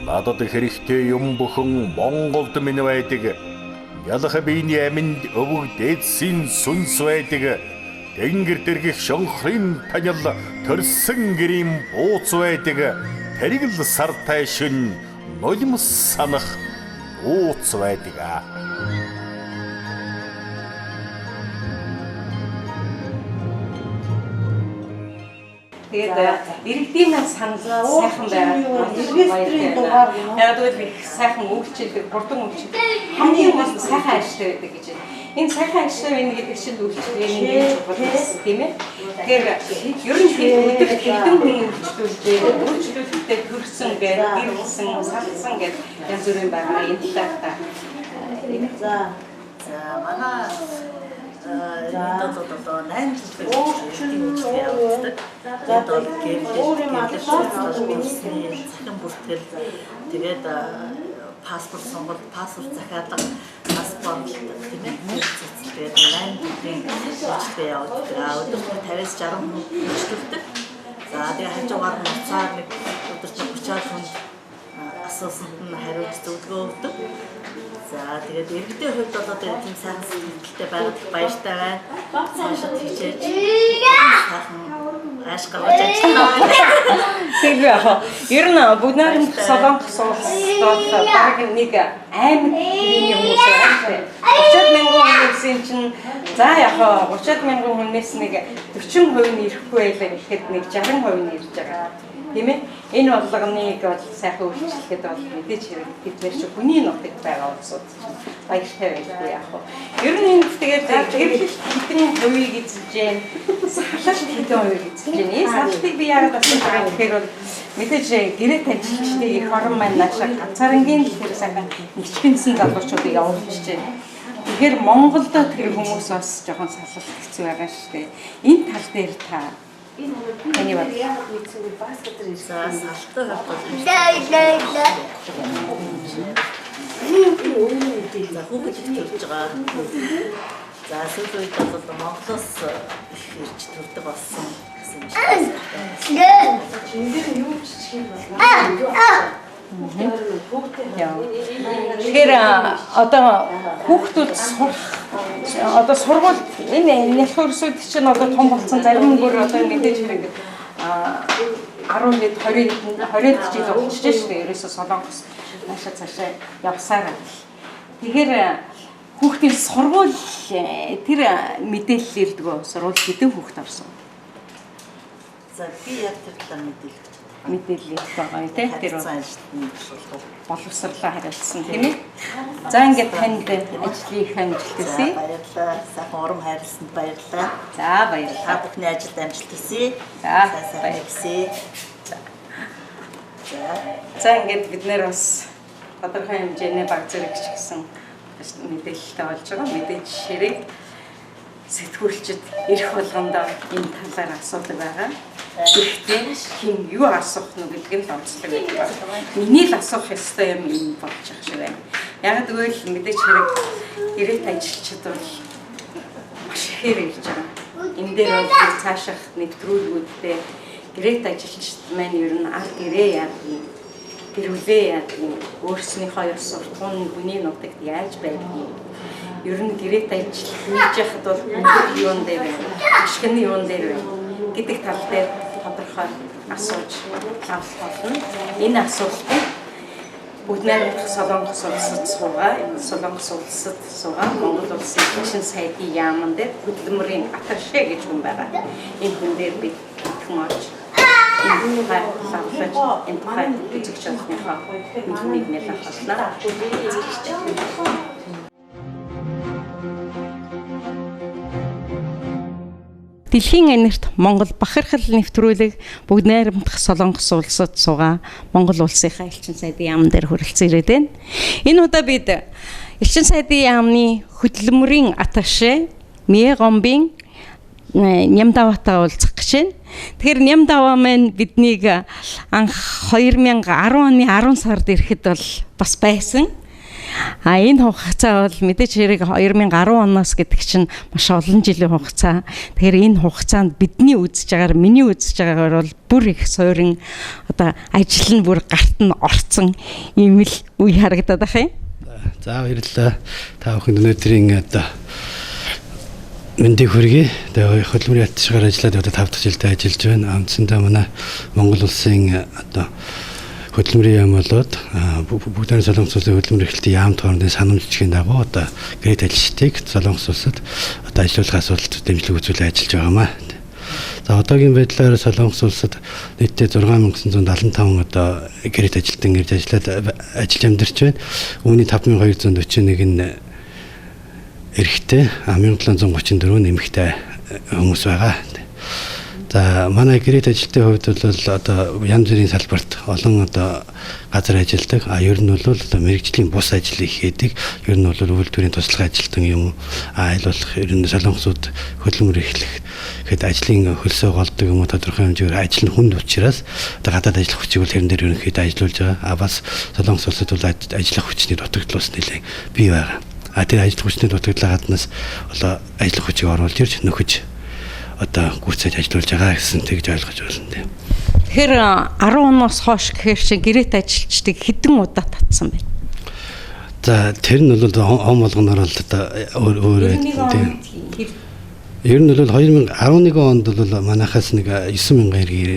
Надад хэрэгтэй юм бүхэн Монголд минь байдаг. Ялах биений аминд өвөг дээдсийн сүнс байдаг. Тэнгэр дэргэх шонхрын танил төрсөн гэрийн бууц байдаг. Тэрийг л сартай шин нулимс санах ууц байдаг. Тэгээд иргэдийнээс санал сайхан байгаа. Иргэдийн дугаар юм. Яг л их сайхан үйлчлэг, хурдан үйлчлэг. Хамгийн гол нь сайхан ажилтай байдаг гэж байна. Энэ сайхан ажилтай байна гэдэг чинь үйлчлэгийн нэг чухал хэсэг тийм ээ. Тэгэхээр ер нь өдөр хэдэн хүн үйлчлүүлдэг төрсөн гэдэг, гэрэлсэн, салсан гэдэг янз бүрийн байгаа. Энэ талаар за манай одоо 8 жил үйлчлэг явуулдаг. Тэгээд бол гэрэл захин бүртгэл тэгээд паспорт сонголт, паспорт захиалга, паспорт тийм ээ. Тэгээд 8 жилийн үйлчлэг явуулдаг. Өдөрт 50-60 хүн үйлчлүүлдэг. За тэгээд хажуугаар нь уцаар нэг өдөрт 30 хүн асуусанд нь хариулт зөвлөгөө өгдөг. За тэгээд иргэдийн хувьд бол одоо тийм сайхан сэтгэлтэй байгаад баяртай байна. Цаашаа хичээж сайхан ааш гаргаж ажиллана. Тэгэхээр яг ер нь бүгд найрамд Солонгос улсад баг нэг аймаг гэрээний хүмүүс байна. 30,000 хүмүүсийн чинь за яг 30,000 хүнээс нэг 40% нь ирэхгүй байлаа гэхэд нэг 60% нь ирж байгаа. Тийм ээ. Энэ бодлогоныг бол сайхан үйлчлэхэд бол мэдээж хэрэг тэдгээр чинь хүний нутаг байгаа улсууд баяртай байлгүй яг. Ер нь энэ тэгээд гэрэл хэдэн хувийг эзэлж जैन салалт хэдэн хувийг эзэлж जैन. Энэ салалтыг би яагаад асууж байгаа юм гэхээр бол мэдээж гэрээ тажилчдыг их орон маань наашаа ганцаарнгийн тэр сайхан ничгэнсэн залуучуудыг явуулж байна. Тэгэхээр Монголд тэр хүмүүс бас жоохон салалт хэцүү байгаа шүү дээ. Энэ тал дээр та Эний бат. Салтай хүүхэд төрж байгаа. За сүүлийн үед бол Монголоос их ирж төрдөг болсон гэсэн юм байна. Тэгэхээр одоо хүүхдүүд одоо сургууль энэ нялх өрсөд чинь одоо том болсон зарим нь бүр одоо мэдээж хэрэг 10-д 20-д жил болчихж шүү дээ. Ерөөсө Солонгос наашаа цаашаа явсараа. Тэгэхээр хүүхдийн сургууль тэр мэдээлэл ирдгөө сургууль хэдэн хүүхд орсон. За би яг тэр талаар мэдээлэл байгаа юм тийм тэр боловсрлоо хариулсан тийм ээ. За ингээд танд ажлын амжилт хүсье. Баярлалаа. Сайхан урам хайрлсанд баярлалаа. За баярлалаа. Та бүхний ажилд амжилт хүсье. За баярлалаа. За ингээд бид нэр бас тодорхой хэмжээний баг зэрэгч гэсэн мэдээлэлтэй болж байгаа. Мэдээж хэрэг сэтгүүлчид ирэх болгондоо энэ талаар асуудаг байгаа. Гэхдээ хин юу асуух нь гэдэг нь онцлог байдаг. Миний л асуух ёстой юм болж байгаа шиг байна. Яг тэгвэл мэдээж хэрэг гэрээт ажилчид бол маш ихээр ирж байгаа. Энэ дээр бол цаашах нэвтрүүлгүүдтэй гэрээт ажилчид маань ер нь аль гэрээ яадгийг, гэрүүлээ яадгийг, өөрснийхөө ёс суртахуун хүний нутагт яаж байдгийг ер нь гэрээт ажиллах хийж яхад бол юун дээр байна, ашигны юун дээр байна гэдэг тал дээр тодорхой асууж авах болно. Энэ асуултыг бүгд найрамдах Солонгос улсад суугаа Монгол улсын шинэ сайдын яаман дээр хөдөлмөрийн аташе гэж хүн байгаа. Энэ хүн дээр бид хүн орж энэ тухай үзэгч олонныхоо мэднийг нэлээд хаснаа. Дэлхийн энерт Монгол бахархал нэвтрүүлэг бүгд найрамдах Солонгос улсад суугаа Монгол улсынхаа элчин сайдын яамн дээр хүрэлцэн ирээд байна. Энэ удаа бид элчин сайдын яамны хөдөлмөрийн аташе Мие Гомбын Нямдаватай уулзах гэж байна. Тэгэхээр Нямдава маань биднийг анх 2010 оны 10 сард ирэхэд бол бас байсан. Энэ хугацаа бол мэдээж хэрэг 2010 оноос гэдэг чинь маш олон жилийн хугацаа. Тэгэхээр энэ хугацаанд бидний үзэж байгаагаар миний үзэж байгаагаар бол бүр их суурин одоо ажил нь бүр гарт нь орцсон ийм л үе харагдаад байна. За баярлалаа. Та бүхэнд өнөөдрийн одоо мэндийг хүргэе. Тэгээ хөдөлмөрийн ятшгаар ажиллаад одоо 5 дахь жилдээ ажиллаж байна. Үндсэндээ манай Монгол улсын одоо хөдөлмөрийн яам болоод бүгдээр Солонгос улсын хөдөлмөр эрхлэлтийн яамт хоорондын санамж жижигхэн дагуу одоо гэрээд ажилчдыг Солонгос улсад одоо ажилуулах асуудалд дэмжлэг үзүүлэлт ажиллаж байгаамаа. За одоогийн байдлаар Солонгос улсад нийтдээ 6975 одоо гэрээд ажилтан ирж ажиллаж амьдарч байна. Үүний 5241 нь эрэгтэй, 1734 нэмэгтэй хүмүүс байгаа. За манай гэрээд ажилтны хувьд бол одоо янз бүрийн салбарт олон одоо газар ажилладаг. Ер нь бол одоо мэрэгжлийн бус ажил их хийдэг. Ер нь бол үйлдвэрийн туслах ажилтан юм. Аль болох ер нь солонгосууд хөдөлмөр эрхлэх гэхэд ажлын хөлсөө голдог юм уу тодорхой хэмжээгээр ажил нь хүнд учраас одоо гадаад ажиллах хүчийг бол хэрэн дээр ерөнхийдөө ажиллуулж байгаа. Бас солонгос улсад бол ажиллах хүчний дутагдал бас нэлээд бий байгаа. Тэр ажиллах хүчний дутагдлаа гаднаас одоо ажиллах хүчийг оруулж ирж нөхөж одоо гүйцэж ажиллаж байгаа гэсэн тэгж ойлгож байна тийм. Тэгэхээр 10 оноос хойш гэхээр чи гэрээт ажилчдыг хэдэн удаа татсан бэ? За тэр нь бол он болгоноор л одоо өөр тийм. Ер нь бол 2011 онд бол манайхаас нэг 9000 эргээр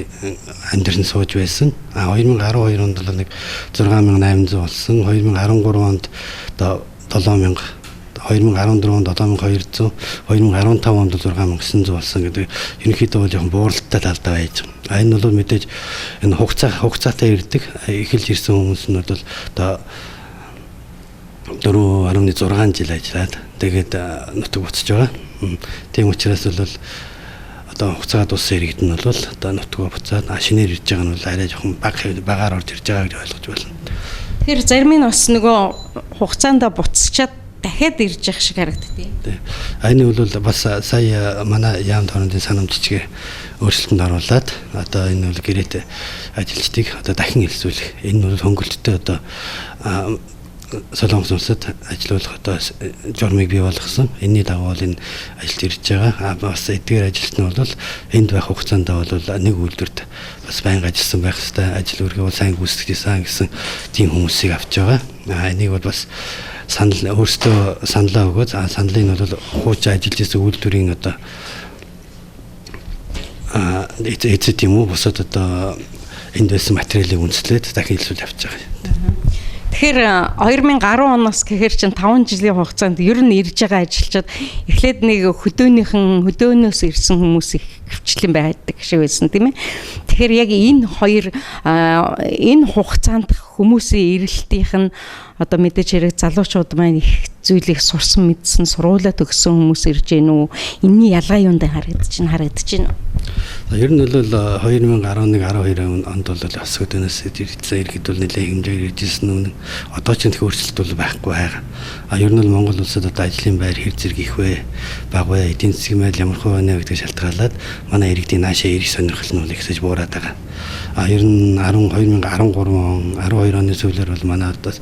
амьдран сууж байсан. 2012 онд бол нэг 6800 болсон. 2013 онд одоо 7000, 2014 онд 7200, 2015 онд 6900 болсон гэдэг. Ерөнхийдөө бол жоохон бууралтай талдаа байж байгаа. Энэ бол мэдээж энэ хугацаатай ирдэг. Эхэлж ирсэн хүмүүс нь бол одоо 4.6 жил ажиллаад тэгээд нутаг буцаж байгаа. Тийм учраас бол одоо хугацаа дууссан иргэд нь бол одоо нутгаа буцаад шинээр ирж байгаа нь бол арай жоохон багаар орж ирж байгаа гэж ойлгож байна. Тэгэхээр зарим нь бас нөгөө хугацаанд буцчаад дахиад ирж явах шиг харагдтыг. Энэ бол бас сая манай яамд хоорондын санамж жижиг өөрчлөлтөнд оруулаад одоо энэ бол гэрээт ажилчдыг одоо дахин хэлсүүлэх. Энэ бол хөнгөлөлттэй одоо Солонгос улсад ажиллах одоо журмыг бий болгосон. Энэний дагуу энэ ажилд ирж байгаа. Бас эдгээр ажилт нь бол энд байх хугацаанд бол нэг үйлдвэрт бас байнга ажилласан байх хэвээр ажил үргээ бол сайн гүйцэтгэжсэн гэсэн тийм хүмүүсийг авч байгаа. Энийг бол бас санал өөрсдөө саналаа өгөөд саналыг бол хууч ажиллаж исэн үйлдвэрийн одоо эцэд юм уу босоод одоо энд байсан материалыг үндэслээд дахин хэлсүүл авч байгаа. Тэгэхээр 2010 оноос гэхээр чинь 5 жилийн хугацаанд ер нь ирж байгаа ажилчид эхлээд нэг хөдөөнөөс ирсэн хүмүүс их хвчлэн байдаг шиг байсан тийм ээ. Тэгэхээр яг энэ хугацаанд хүмүүсийн ирэлтийнх нь одоо мэдээж хэрэг залуучууд маань их зүйлийг сурсан мэдсэн сургуулаа төгссөн хүмүүс ирж гэнэ үү? Энийний ялгаа юунд харагдаж байна? Ер нь бол 2011-12 онд бол бас хөдөөнөөс ирсэн иргэд бол нэлээд хэмжээгээр иржсэн нүн одоо ч их өөрчлөлт бол байхгүй байгаа. Ер нь бол Монгол улсад одоо ажлын байр хэв зэрэг их вэ, бага вэ, эдийн засгийн байдал ямар хувь байна гэдэг шалтгаалаад манай иргэдийн наашаа ирэх сонирхол нь ихсэж буураад байгаа. Ер нь 2013 он 12 оны сүүлээр бол манай одоо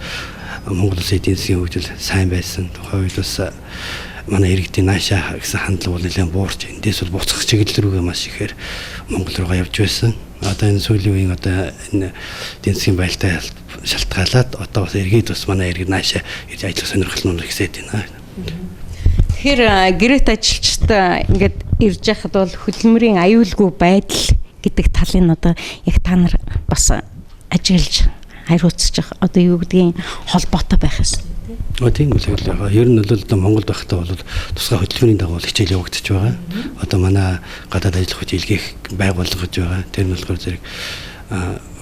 Монгол улсын эдийн засгийн хөгжил сайн байсан. Тухайн үед бас манай иргэдийн наашаа гэсэн хандлага бол нэлээд буурч эндээс бол буцах чиглэл рүүгээ маш ихээр Монгол руугаа явж байсан. Одоо энэ сүүлийн үеийн одоо энэ эдийн засгийн байлтай шалтгаалаад одоо бас иргэд бас манай иргэд наашаа ирж ажиллах сонирхол нь ихсээд байна. Тэгэхээр гэрээт ажилчид ингээд ирж яхад бол хөдөлмөрийн аюулгүй байдал гэдэг талын одоо яг та нар бас ажиглаж хариуцж одоо юу гэдгийг холбоотой байх ёстой тийм үл ер нь бол Монголд байхдаа бол тусгай хөдөлмөрийн дагуу хичээл явагдаж байгаа. Одоо манай гадаад ажиллах хүч илгээх байгууллагаж байгаа. Тэр нь болохоор зэрэг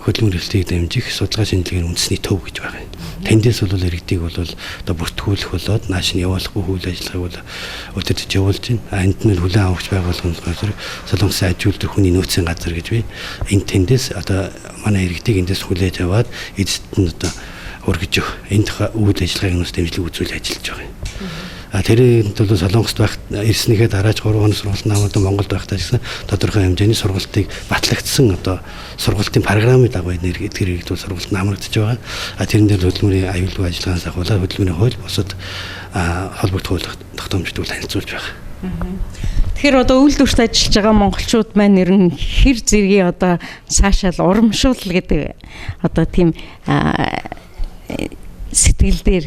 хөдөлмөр эрхлэлийг дэмжих судалгаа шинжилгээний үндэсний төв гэж байгаа. Тэндээс бол иргэдийг бол одоо бүртгүүлэх болоод нааш нь явуулах бүх үйл ажиллагааг бол өдөртөж явуулж байна. Энд нь хүлээн авахч байгууллагын зэрэг Солонгосын аж үйлдвэр хүний нөөцийн газар гэж бий. Энэ тэндээс одоо манай иргэдийг эндээс хүлээж аваад эцэст нь одоо өргөж өгөх энэ үйл ажиллагааг нь дэмжлэг үзүүл ажиллаж байгаа юм. тэрийг бол Солонгост байх ирснийхээ дараач 3 хоног сургалт намайг Монголд байхдаа гэсэн тодорхой хэмжээний сургалтыг батлагдсан одоо сургалтын программын дагуу тэрийг сургалт намрагдж байгаа. Тэрэн дээр хөдөлмөрийн аюулгүй ажиллагаанаас ахуулаад хөдөлмөрийн хууль бусад холбогдох тогтоомжтой танилцуулж байгаа. Тэгэхээр одоо үйлдвэрт ажиллаж байгаа монголчууд маань ер нь хэр зэргийн одоо цаашаал урамшуул гэдэг одоо тийм сэтгэл дээр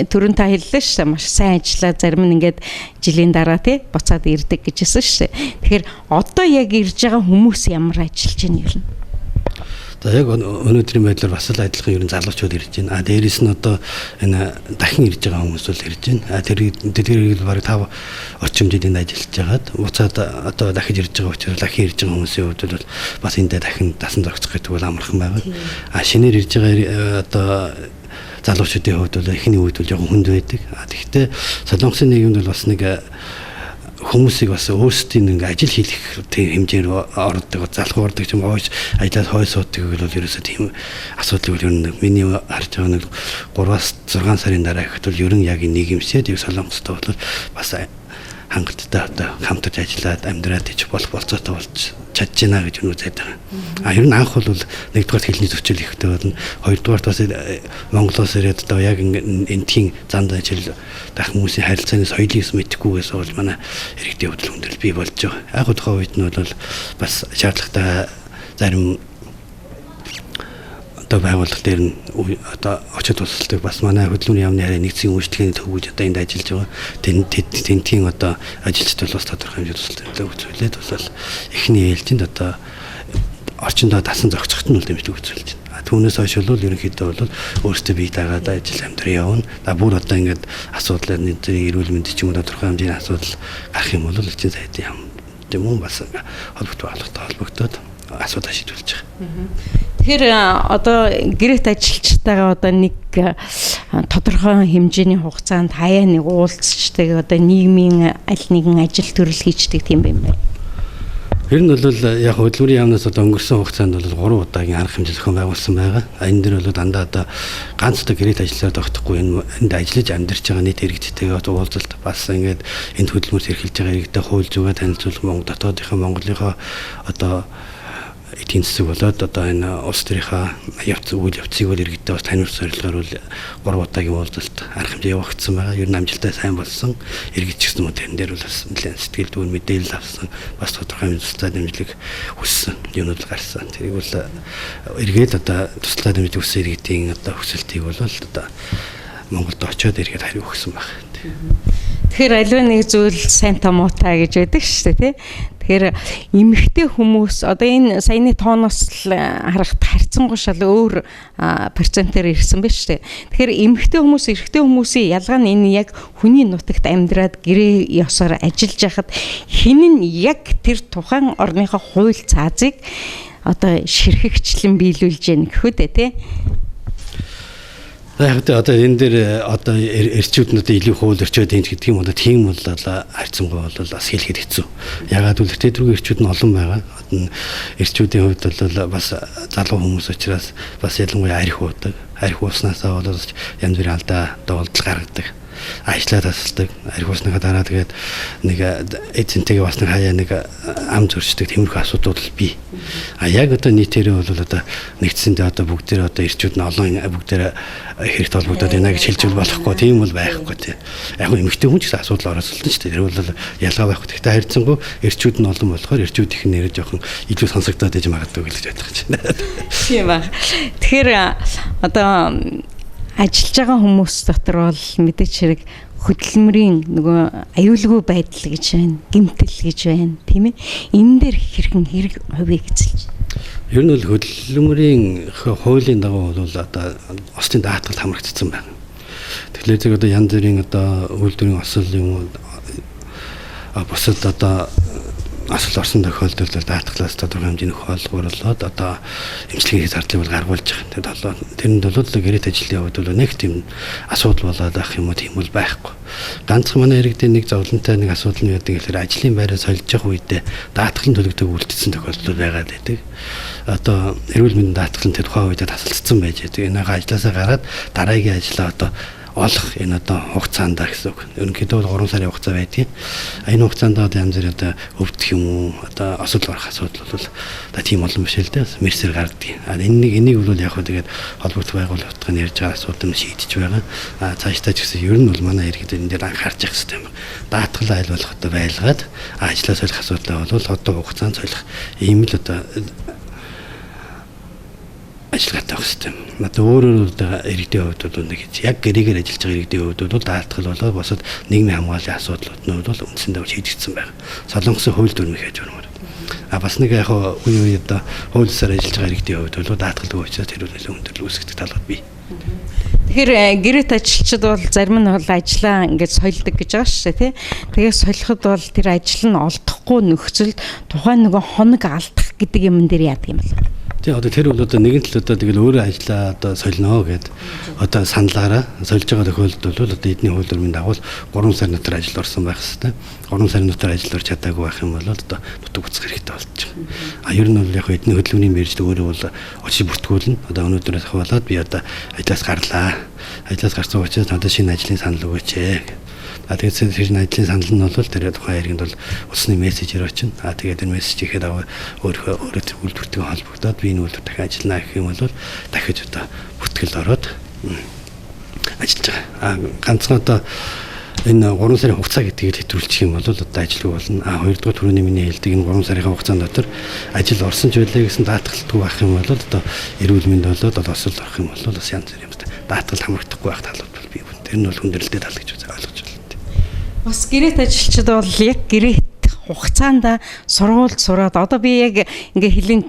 түрүүн та хэллээ шүү дээ, маш сайн ажиллаа, зарим нь ингээд жилийн дараа тий буцаад ирдэг гэж хэлсэн шүү дээ. Тэгэхээр одоо яг ирж байгаа хүмүүс ямар ажиллаж байна ер нь? За яг өнөөдрийн байдлаар бас л адилхан ер нь залуучууд ирж байна. Дээрээс нь одоо энэ дахин ирж байгаа хүмүүс бол ирж байна. Тэр бараг 5 орчим жилийн ажиллаж байгаад буцаад одоо дахиж ирж байгаа учраас дахин ирж байгаа хүмүүсийн хувьд бол бас эндээ дахин дасан зохицох гэдэг бол амархан байгаа. Шинээр ирж байгаа одоо залуучуудын хувьд бол эхний үед бол жоохон хүнд байдаг. Тэгэхдээ Солонгосын нийгэмд бол бас нэг хүмүүсийг бас өөрсдийн нэг ажил хийх хэмжээр ордог, залхуурдаг юм хойш ажиллаад хойш суудаг бол ерөөсөө тийм асуудал бол ер нь миний харж байгаа нэг 3-аас 6 сарын дараа гэхэд бол ер нь яг нийгэмсээд яг Солонгостой бол бас хангалттай одоо хамтарч ажиллаад амьдраад ич болцоотой болж чадж байна гэж үзээд байгаа. Ер нь анх бол нэгдүгээр хэлний зөрчил ихтэй болно. Хоёрдугаар бас Монголоос ирээд одоо яг энтхийн занд ажил дах хүмүүсийн харилцааны соёлыг мэдхгүйгээс бол манай иргэдийн хувьд хүндрэл бий болж байгаа. Яг тухайн үед нь бол бас шаардлагатай зарим одоо байгууллага дээр нь одоо очид тусалдаг бас манай хөдөлмөрийн яамны хараа нэгдсэн үйлчлэгээний төвөж одоо энд ажиллаж байгаа. Тентийн одоо ажилчид бол бас тодорхой хэмжээнд тусалдаг үзүүлээд бол эхний ээлжинд одоо орчиндөө дасан зохицохт нь бол дэмжлэг үзүүлж байна. Түүнээс хойш бол ерөнхийдөө бол өөрсдөө бие дагаад ажил амьдрал явна. Бүр одоо ингээд асуудал эрүүл мэндийн ч юм уу тодорхой хэмжээний асуудал гарах юм бол эцсийн сайдын яам тийм үү бас холбогдоод асуудал шийдвэрлэж байгаа. Тэгэхээр одоо гэрээт ажилчтайгаа одоо нэг тодорхой хэмжээний хугацаанд хаяа нэг уулзчдаг одоо нийгмийн аль нэгэн ажил төрөл хийждэг тийм юм байна. Ер нь бол яг хөдөлмөрийн яамнаас одоо өнгөрсөн хугацаанд бол 3 удаагийн арга хэмжээ зохион байгуулсан байгаа. Энэ дэр бол дандаа одоо ганц одоо гэрээт ажиллаад тогтохгүй энд ажиллаж амьдарч байгаа нийт иргэдтэйгээ уулзалт бас ингээд энд хөдөлмөрт эрхэлж байгаа иргэдэд хууль зүгээ танилцуулах Монгол дотоодынхаа Монголынхоо одоо эдийн засаг болоод одоо энэ улс төрийнхаа үйл явцыг бол иргэдэд бас таниулах зорилгоор бол 3 удаагийн уулзалт арга хэмжээ явагдсан байгаа. Ер нь амжилттай сайн болсон. Иргэд ч гэсэн энэ дээр бол бас нэлээд сэтгэл дүүн мэдээлэл авсан. Бас тодорхой туслаа дэмжлэг хүссэн юмуд гарсан. Тэрийг бол эргээд одоо туслаа дэмжлэг хүссэн иргэдийн одоо хүсэлтийг бол одоо Монголд очиод эргээд хариу өгсөн байна. Тэгэхээр аливаа нэг зүйл сайн томоотой гэж байдаг шүү дээ тий. Тэгэхээр эмэгтэй хүмүүс одоо энэ саяны тооноос л харахад харьцангуй шал өөр процентээр ирсэн байна шүү дээ. Тэгэхээр эмэгтэй хүмүүс эрэгтэй хүмүүсийн ялгаа нь энэ яг хүний нутагт амьдраад гэрээ ёсоор ажиллаж байхад хин нь яг тэр тухайн орныхоо хууль цаазыг одоо ширхэгчлэн биелүүлж яах гэхүү дээ тий. Яг одоо энэ дээр одоо эрчүүд нь одоо илүү хууль өрчөөд энэ гэдэг юм одоо тийм бол харьцангуй бол бас хэлэхэд хэцүү. Ягаад гэвэл тэдний эрчүүд нь олон байгаа. Эрчүүдийн хувьд бол бас залуу хүмүүс учраас бас ялангуяа арх уудаг. Арх ууснасаа бол янз бүрийн алдаа доолдол гаргадаг. Ажлаа тасалдаг. Арх уусныхаа дараа тэгээд нэг эзэнтэйгээ бас нэг хаяа нэг ам зөрчдөг тиймэрхүү асуудал бий. Яг одоо нийтээрээ бол одоо нэгдсэндээ одоо бүгдээр одоо эрчүүд нь олон бүгдээр хэрэг толгойдод байна гэж хэлж болохгүй тийм бол байхгүй тийм. Яг нь эмэгтэй хүн ч гэсэн асуудал оролцолно шүү дээ. Тэр бол ялгаа байхгүй. Гэхдээ харьцангуй эрчүүд нь олон болохоор эрчүүд их нэрээ жоохон илүү сонсогдоод иж магадгүй гэж бодож байна. Тийм ба. Тэгэхээр одоо ажиллаж байгаа хүмүүс дотор бол мэдээч хэрэг хөдөлмөрийн нөгөө аюулгүй байдал гэж байна, гэмтэл гэж байна, тийм ээ. Энэ дээр хэрхэн хэрэг хувийг эзэлж байна. Ер нь бол хөдөлмөрийн хуулийн дагуу бол одоо ослын даатгалд хамрагдсан байна. Тэгэхээр зэрэг одоо янз бүрийн одоо үйлдвэрийн осол юм уу бусад одоо асал орсон тохиолдолд даатгалаас тодорхой хэмжээний хоолгуурлаад одоо эмчилгээний зардлыг бол гаргуулж байгаа. Тэрэнд бол гэрээт ажлын хувьд бол нэг тийм асуудал болоод авах юм уу тийм бол байхгүй. Ганцхан манай иргэдийн нэг зовлонтой нэг асуудал нь байдаг гэхээр ажлын байраа солиж явах үедээ даатгалын төлөвлөгөөг үлдсэн тохиолдол байгаад байдаг. Одоо эрүүл мэндийн даатгалын тухайн үедээ тасалдсан байж байдаг. Энэгээ ажлаасаа гараад дараагийн ажлаа одоо олох энэ одоо хугацаанд гэсэн үг. Ерөнхийдөө 3 сарын хугацаа байдаг. Энэ хугацаанд одоо янз бүр одоо өвдөх юм уу, одоо асуудал гарах асуудал бол одоо тийм олон биш л дээ. Мерсэр гардаг. Энийг бол яг хөө тэгээд холбогдох байгууллагын ярьж байгаа асуудал нь шийдэж байгаа. Цаашдаа ч гэсэн ер нь бол манай иргэд энэ дээр анхаарч явах хэрэгтэй юм. Даатгал айл болох одоо байлгаад ажлаа солих асуудал бол одоо хугацаанд солих ийм л одоо ажиллагатай байх хэрэгтэй. Одоо өөрөөр иргэдийн хувьд бол нэг яг гэрээгээр ажиллаж байгаа иргэдийн хувьд бол даатгал болоод босод нийгмийн хамгааллын асуудлууд нь бол үндсэндээ шийдэгдсэн байна. Солонгосын хууль дүрмийг хийж байна. Бас нэг яг үе одоо хуулиасаар ажиллаж байгаа иргэдийн хувьд бол даатгалгүй учраас тэр үл өндөр үүсгдэг талууд бий. Тэгэхээр гэрээт ажилчид бол зарим нь бол ажлаа ингээд солидог гэж байгаа шүү дээ, тий. Тэгээд солиход бол тэр ажил нь олдохгүй нөхцөлд тухайн нөгөө хоног алдах гэдэг юм дээр яадаг юм бол. Тэгээ одоо тэр бол одоо нэгэн тал одоо тэгэл өөрөө ажиллаа одоо солино гэд одоо саналаараа сольж байгаа тохиолдолд бол одоо эдний хууль дүрмийн дагуу 3 сарын дотор ажилд орсон байх хэвээр. 3 сарын дотор ажилд орч чадаагүй байх юм бол одоо нутаг буцах хэрэгтэй болж байгаа. Ер нь бол яг эдний хөдөлмөрийн мэргэжил өөрөө бол очиж бүртгүүлнэ. Одоо өнөөдрөөс хаваалаад би одоо ажлаас гарлаа. Ажлаас гарсан учраас надад шинэ ажлын санал өгөөч ээ. Тэгээд тэр ажлын санал нь бол тэр тухайн иргэнд бол усны мессежээр очино. Тэгээд энэ мессеж ихэд өөрөө үйлдвэртэй холбогдоод би энэ үйлдвэр дахин ажиллана гэх юм бол дахиж одоо бүртгэлд ороод ажиллаж байгаа. Ганцхан одоо энэ 3 сарын хугацаа гэдгийг хэтрүүлчих юм бол одоо ажилгүй болно. Хоёрдугаар түрүүний миний хэлдэг энэ 3 сарын хугацаанд дотор ажил орсон ч байлаа гэсэн даатгалгүй байх юм бол одоо эрүүл мэнд болоод осол орох юм бол бас янз бүр юм байна. Даатгал хамрагдахгүй байх талууд бол бий. Тэр нь бол хүндрэлтэй тал гэж ойлгож байна. Бас гэрээт ажилчид бол яг гэрээт хугацаанд сургуульд сураад одоо би яг ингээ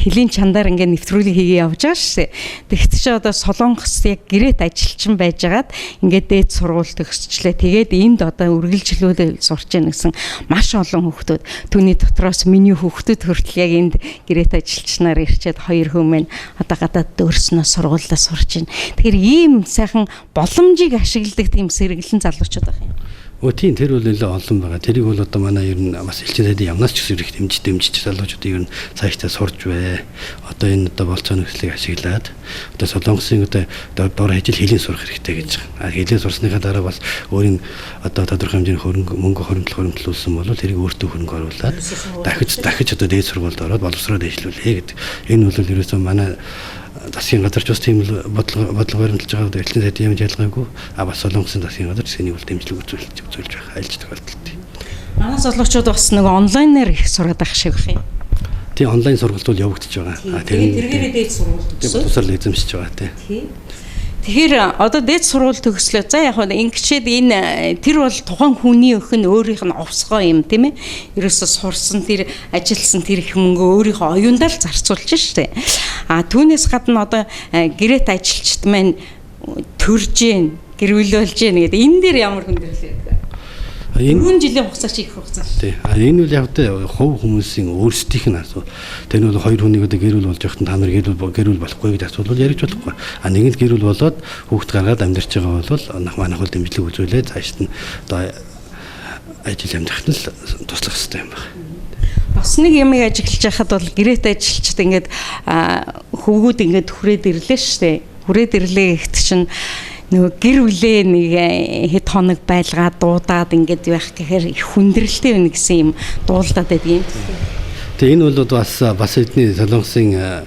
хэлийн чандаар ингээ нэвтрүүлэг хийгээ явж байгаа шүү дээ. Тэгт чи одоо Солонгос яг гэрээт ажилчин байжгаад ингээ дээд сургууль төгсчлээ. Тэгээд энд одоо үргэлжлүүлэл сурч яана гэсэн маш олон хүүхдүүд түүний дотроос миний хүүхдүүд хүртэл яг энд гэрээт ажилчнаар ирчээд 2 хүмүүс одоо гадаад өөрснөө сургуулиудаа сурч байна. Тэгэхээр ийм сайхан боломжийг ашигладаг тийм сэргэлэн залуучууд байх юм. Тийм тэр бол нэлээд олон байгаа. Тэрийг бол одоо манай ер нь бас элчин сайдын явнаас ч гэсэн их дэмжиж залуучуудыг ер нь цаашдаа сурж бай. Одоо энэ одоо болцоо нөхцөлийг ашиглаад одоо Солонгосын одоо дор хажил хэлийн сурах хэрэгтэй гэж байгаа. Хэлийн сурсныхаа дараа бас өөрийн одоо тодорхой хэмжээний мөнгө хөрөнгөлүүлсэн бол тэрийг өөртөө хөрөнгө оруулаад дахиж одоо дээд сургуульд ороод боловсроод ажиллуулъя гэдэг. Энэ бол ерөөсөө манай засгийн газар ч бас тийм бодлого баримталж байгаа элчин сайдын ямар ялгаагүй бас Солонгосын засгийн газар энийг бол дэмжлэг үзүүлж байгаа айлч тохиолдолд. Манай залуучууд бас нэг онлайнаар их сураад байх шиг байх юм. Тийм онлайн сургалт бол явагдаж байгаа. Тэргээрээ дээд сургууль төгсөө. Тусаар эзэмшиж байгаа тийм. Тэгэхээр одоо дээд сургууль төгслөө. За яг нь ингэчээд энэ тэр бол тухайн хүний өх нь өөрийнх нь овсгоо юм тийм ээ. Ерөөсө сурсан тэр ажилсан тэр их мөнгө өөрийнхөө оюундаа л зарцуулж штэ. Түүнээс гадна одоо гэрээт ажилчид маань төрж гин, гэрүүлүүлж гин гэдэг энэ дээр ямар хүндрэлтэй байдаг. 4 жилийн хугацаа чи их хугацаа шүү. Тийм. Энэ үл яг хувь хүмүүсийн өөрсдийнх нь асуу. Тэр нь бол 2 хүнийг одоо гэрүүл болж явахдаа та нар гэрүүл болохгүй гэдэг асуулт бол яригч болохгүй. Нэгэнт гэрүүл болоод хүүхд гаргаад амьдарч байгаа бол манайх бол дэмжлэг үзүүлээд цаашд нь одоо ажил амьдрахад л туслах хэрэгтэй юм байна. Бас нэг юм ажиглаж байхад бол гэрээт ажилчид ингээд хөвгүүд ингээд хүрээд ирлээ шүү дээ. Хүрээд ирлээ гэхэд чинь нөгөө гэр бүлээ нэг хэд хоног байлгаад дуудаад ингээд байх гэхээр их хүндрэлтэй байна гэсэн юм дуулдаад байдаг юм. Тэгээ энэ бол бас эдний Солонгосын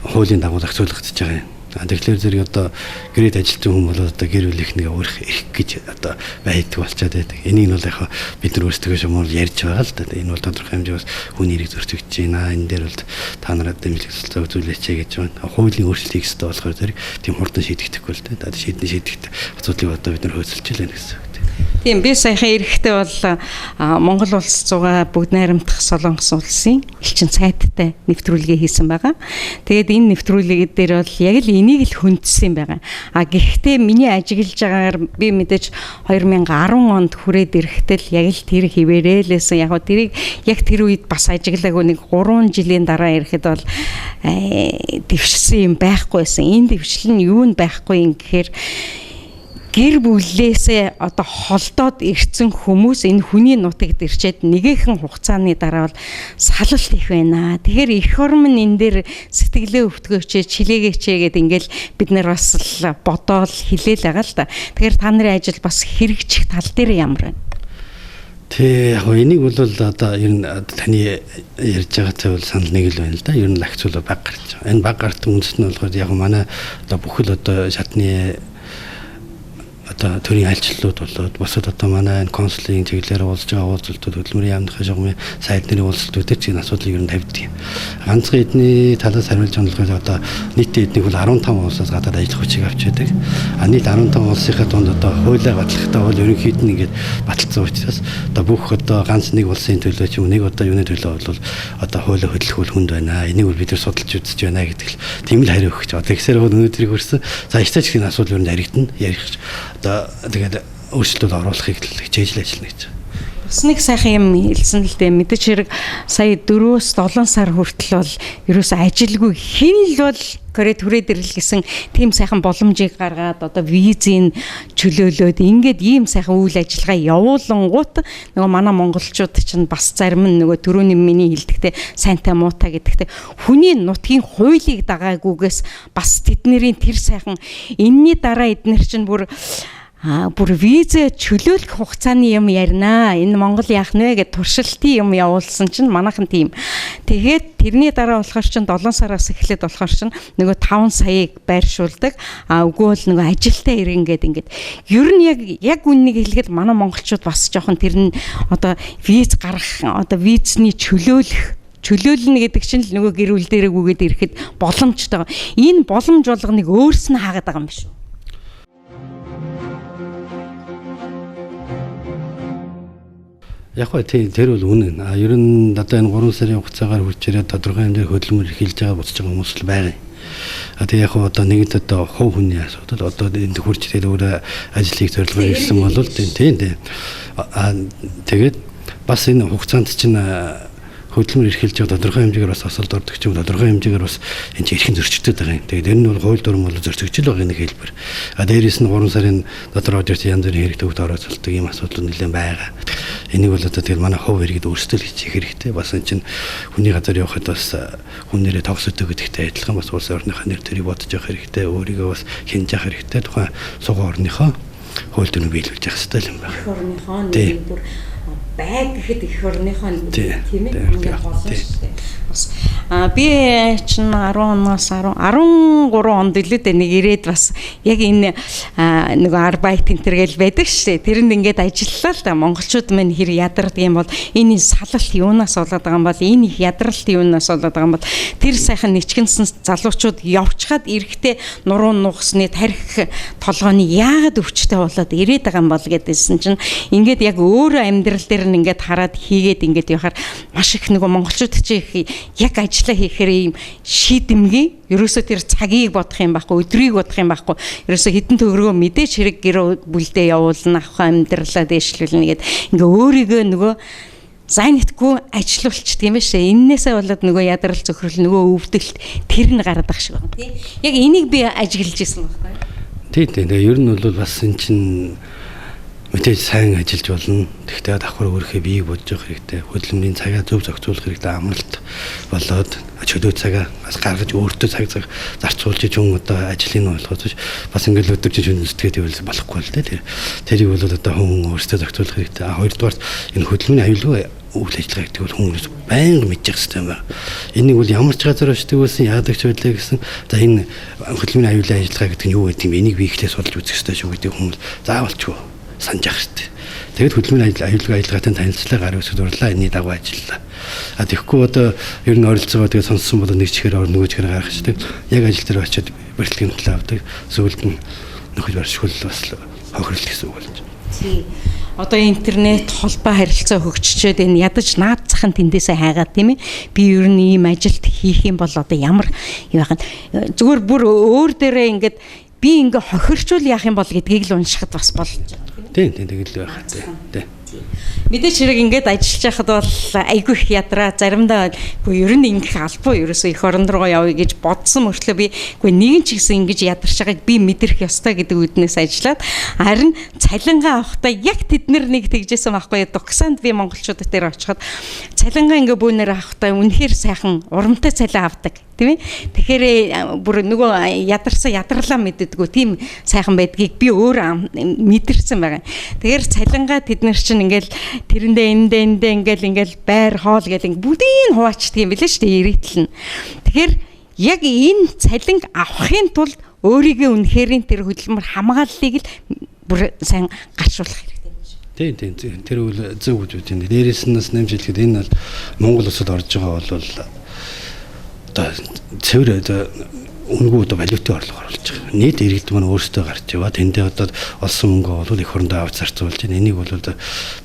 хуулийн дагуу зохицуулагдаж байгаа юм. Тэгэхээр зэрэг одоо гэрээт ажилтсан хүмүүс бол одоо гэр бүлийнх нэг өөрөх эрх гэж одоо байдаг болчиход байдаг. Энийг нь бол яг бид нар өөрсдөө шумаар ярьж байгаа л да. Энэ бол тодорхой хэмжээ бас хүний эрэг зөрчигдөж байна. Энэ дээр бол та нараа дэмжлэг цэцлэг үзүүлээч гэж байна. Хуулийн өөрчлөлт хийх хэрэгтэй болохоор зэрэг тийм хурдан шийдэгдэхгүй л да. Шийдэгдэх асуудлыг одоо бид нар хөөцөлж байна гэсэн үг. Тийм би саяхан эрэхтэй бол Монгол улс зугаа бүгд найрамдах Солонгос улсын элчин сайттай нэвтрүүлгээ хийсэн байгаа. Тэгээд энэ нэвтрүүлэг дээр бол яг л энийг л хүндсэн байгаа. Гэхдээ миний ажиглаж байгаагаар би мэдээж 2010 онд хүрээд ирэхдээ л яг л тэр хിവэрэлсэн. Яг тэрийг яг тэр үед бас ажиглаагүй нэг 3 жилийн дараа ирэхэд бол дэвшсэн юм байхгүй байсан. Энэ дэвшил нь юу нь байхгүй юм гэхээр гэр бүлээсээ одоо холдоод ирсэн хүмүүс энэ хүний нутагт ирчээд нэгэн хугацааны дараа бол салалт их байна. Тэгэхээр эх орн энэ дээр сэтгэлээ өвтгөөч, чилээгээчээ гэд ингээл бид нар бас л бодоол хэлээл байгаа л да. Тэгэхээр та нарын ажил бас хэрэгжих тал дээр ямар байна? Тэг яг энийг бол одоо ер нь таны ярьж байгаатай бол санал нэг л байна л да. Ер нь лагц бол баг гарч байгаа. Энэ баг гарт үндэс нь болохоор яг манай одоо бүхэл одоо шатны одоо төрийн альчлалууд болоод босод одоо манай энэ консулын чиглэлээр уулзж байгаа уулзалтууд хөдөлмөрийн яамны шугамын сайд нарын уулзалтууд дээр чинь асуудлыг ер нь тавьдаг юм. Ганцхан эдний талаас хариулж байгаа нь одоо нийтийн эднийг бол 15 улсаас гадаад ажиллах хүчийг авч байдаг. Нийт 15 улсынхаа дунд одоо хуулиа батлахдаа бол ерөнхийд нь ингээд баталсан учраас одоо бүх одоо ганц нэг улсын төлөө ч юм нэг одоо юуны төлөө бол одоо хуулиа хөдлөх үл хүнд байна. Энийг бол бид нар судалж үзэж байна гэдэг л тийм л хариу өгч байгаа. Тэгэхээр өнөөдрийг хүрсэн цаашдаа ч энэ асуудал ер нь яригдана. Ярих одоо тэгээд өөрчлөлт оруулахыг хичээж л ажиллана гэж. Бас нэг сайхан юм хэлсэн л дээ. Мэдээж хэрэг сая 4-7 сар хүртэл бол ерөөсөө ажилгүй хин л бол Корей түрээд ирэл гэсэн тийм сайхан боломжийг гаргаад одоо визийн чөлөөлөөд ингээд ийм сайхан үйл ажиллагаа явуулангуут нөгөө манай монголчууд чинь бас зарим нь нөгөө түрүүний миний хэлдэгтэй сайнтай муутай гэдэгтэй хүний нутгийн хуулийг дагаагүйгээс бас тэдний тэр сайхан энэний дараа эднэр чинь бүр визэ чөлөөлөх хугацааны юм ярина. Энэ Монгол яах нэ гэж туршилтын юм явуулсан чинь манайхан тийм. Тэгээд тэрний дараа болохоор чинь 7 сараас эхлээд болохоор чинь нөгөө 5 саяыг байршуулдаг. Үгүй бол нөгөө ажилтаа ирэнгээд ингээд. Ер нь яг үннийг хэлгээд манай монголчууд бас жоохон тэр нь одоо виз гаргах одоо визний чөлөөлнө гэдэг чинь л нөгөө гэр бүл дээрээ гүгээд ирэхэд боломжтой. Энэ боломж болгоныг өөрс нь хаагаад байгаа юм биш үү? Яг гоо тэр бол үнэн. Ер нь одоо энэ 3 сарын хугацаагаар хүрч ирээд тодорхой хэмжээгээр хөдөлмөр эхэлж байгаа буцаж байгаа хүмүүс л байгаа. Тэгээ яг одоо нэгэнт одоо хувь хүний асуудал одоо энд хүрч ирээд өөрөө ажлыг зорилгоор ирсэн бол тийм. Тэгээд бас энэ хугацаанд чинь хөдөлмөр эрхэлж байгаа тодорхой хэмжээгээр бас асуулт ордог ч юм тодорхой хэмжээгээр бас энэ эрхэн зөрчигдөд байгаа юм. Тэгээд энэ нь бол хууль дүрм бол зөрчигдөл байгаа нэг хэлбэр. Дээрээс нь 3 сарын дотор орж ирсэн янз бүрийн хэрэгтэй төвд орооцолдог ийм асуудал нэлээд байгаа. Энийг бол одоо тэгэл манай хувь иргэд өөрсдөө л хийх хэрэгтэй. Бас энэ чинь хүний газар явахад бас хүн нэрээ тогсодог гэдэгтэй адилхан бас улс орныхоо нэр төрийг бодож явах хэрэгтэй. Өөрийгөө бас хянаж явах хэрэгтэй. Тухайн суган орныхоо хууль дүрмийг биелүүлж явах хэрэгтэй юм байна. Орныхоо нэг бүр байг гэхэд эх орныхоо тийм ээ ингээд болно шүү дээ. Бас би чинь 10 оноос 13 онд илүүдээ нэг ирээд бас яг энэ нөгөө арбайт энтер гэл байдаг шүү дээ. Тэрэнд ингээд ажиллалаа л да. Монголчууд мань хэр ядардаг юм бол энэ салалт юунаас болоод байгаа юм бол энэ их ядралт юунаас болоод байгаа юм бол тэр сайхан ничгэнсэн залуучууд явчхад эрэхтэй нуруу нугсны тарих толгойн яагаад өвчтэй болоод ирээд байгаа юм бол гэдээсэн чинь ингээд яг өөрөө амьдрал дээр нь ингээд хараад хийгээд ингээд явахаар маш их нөгөө монголчууд чи яг ажиллаа хийхээр ийм шийдэмгий ерөөсөө тэр цагийг бодох юм байхгүй өдрийг бодох юм байхгүй ерөөсөө хитэн төгрөгөө мэдээч хэрэг гэр бүлдээ явуулна авах амьдралаа дээшлүүлнэ гэд ингээ өөрийгөө нөгөө зайнитгүй ажилуулчих тийм ээ шээ. Иннээсээ болоод нөгөө ядрал зөвхөрл нөгөө өвдөлт тэр нь гараад ах шиг байна тийм. Яг энийг би ажиглаж ирсэн байхгүй. Тийм. Ер нь бол бас эн чинь мэдээж сайн ажиллаж болно. Тэгтээ давхар өөрийнхөө биеийг бодож явах хэрэгтэй. Хөдөлмөрийн цагаа зөв зохицуулах хэрэгтэй. Амралт болоод чөлөө цагаа бас гаргаж өөртөө цаг зарцуулж хүн одоо ажлын нь болгож бас ингээл өдөржин шүнсдгээд ивэл болохгүй л дээ. Тэрийг бол одоо хүн өөртөө зохицуулах хэрэгтэй. Хоёрдугаар энэ хөдөлмөрийн аюулгүй үйл ажиллагаа гэдэг бол хүмүүс байнга мэдчих хэрэгтэй байна. Энийг бол ямар ч газар очдөг байсан яадаг ч байлаа гэсэн. За энэ хөдөлмөрийн аюулгүй ажиллагаа гэдэг нь юу гэдэг юм энийг би ихлээр судалж үзэх хэрэгтэй шүү гэдэг хүмүүс заавалчгүй санаж ах хэрэгтэй. Тэгэд хөдөлмөрийн аюулгүй ажиллагаатай танилцлаа гар үсэг дурлаа энэний дагуу ажиллалаа. Тэгэхгүй одоо ер нь оролцоогоо тэгээ сонссон бол нэг чихээр нөгөө чихээр гаргах чинь яг ажил дээр очиод бэлтгэн төлөө авдаг. Зөвлөлд нь нөхөд баршгүй бас хохирол гэсэн үг болж. Тий. Одоо интернет холбоо харилцаа хөгжчөөд энэ ядаж наад захын тэндээсээ хайгаад тийм ээ. Би ер нь ийм ажилт хийх юм бол одоо ямар яахан зүгээр бүр өөр дээрээ ингээд би ингээ хохирчул яах юм бол гэдгийг л уншихад бас болж байна. Тийм тэгэл байх тийм. Мэдээж хэрэг ингээд ажиллаж байхад бол айгүй их ядраа заримдаа үгүй ер нь ингэх албаа ерөөсөө эх орон руугаа явъя гэж бодсон мөртлөө би үгүй нэгэн ч гэсэн ингэж ядарч байгааг би мэдрэх ёстой гэдэг үднээс ажиллаад харин цалингаа авахдаа яг тэд нэг тэгжсэн байхгүй Дуксанд би монголчуудад дээр очиход цалингаа ингээ бүүнээр авахдаа үнэхээр сайхан урамтай цалин авдаг тийм ээ. Тэгэхээр бүр нөгөө ядарлаа мэддэггүй тийм сайхан байдгийг би өөр мэдэрсэн байгаа. Тэгэхээр цалингаа тэд нар чинь ингээл тэрэндээ ингээл байр хоол гэл бүгдийг хуваачдаг юм билээ шүү дээ ирээдэл нь. Тэгэхээр яг энэ цалинг авахын тулд өөрийнхөө үнэхэрийн тэр хөдөлмөр хамгааллыг л бүр сайн гаршуулах хэрэгтэй юм шиг. Тийм тэр үл зөв үгүй тийм. Дээрээс нь нэмж хэлэхэд энэ бол Монгол улсад орж байгаа бол одоо цэвэр үнгүү одоо валютын орлого оруулж байгаа. Нийт иргэд маань өөрсдөө гарч яваа. Тэндээ одоо олсон мөнгө бол эх орондоо авч зарцуулж байна. Энийг бол одоо